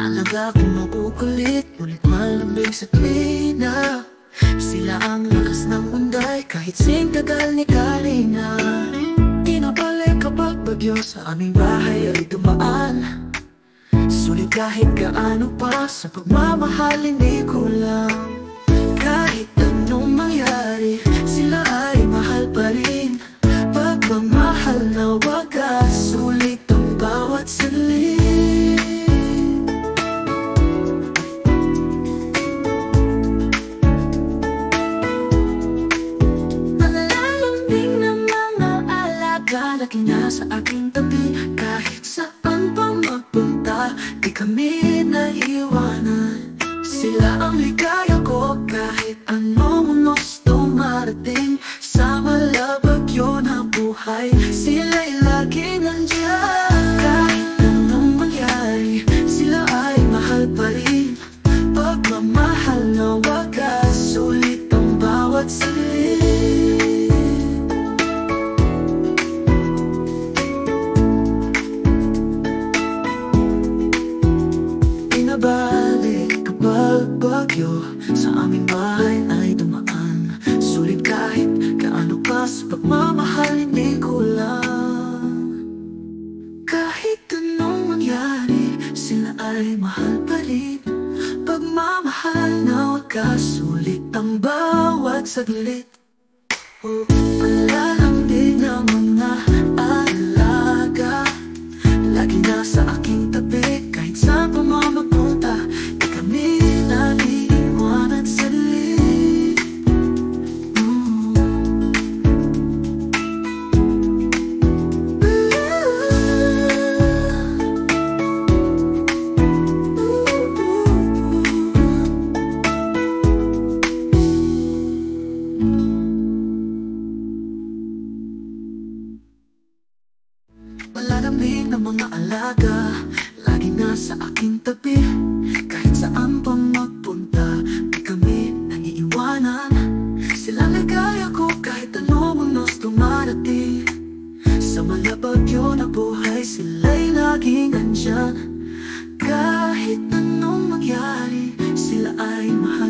Alaga kong makukulit, ngunit malambing sa tuwina. Sila ang lakas ng munday, kahit singkagal ni Kalina. Tinapalik kapag bagyo sa aming bahay ay dumaan. Sulit kahit gaano pa, sa pagmamahal hindi kulang. Kahit anong mangyari, sila ay mahal pa rin. Pagmamahal na wagas, sulit ang bawat saglit. Lagi nasa aking tabi, kahit saan pa magpunta, di kami naiwanan. Sila ang ligaya ko, kahit anong unos dumarating. Sa malabagyo na buhay, sila'y lagi nandiyan. Kahit anong mangyari, sila ay mahal pa rin. Pagmamahal na wagas, sulit ang bawat saglit. Balik kapag bagyo sa aming bahay ay dumaan. Sulit kahit gaano pa, sa pagmamahal hindi kulang. Kahit anong mangyari, sila ay mahal pa rin. Pagmamahal na wagas, sulit ang bawat saglit. Palalambing ng mga alaga, lagi nasa aking tabi, kahit saan pa mapunta, di kami naiiwanan saglit. Palalambing ng mga alaga, lagi nasa aking tabi, kahit saan pa magpunta, di kami naiiwanan. Sila ligaya ko, kahit anong unos dumarating. Sa malabagyo na buhay, sila'y laging andyan. Kahit anong mangyari, sila ay mahal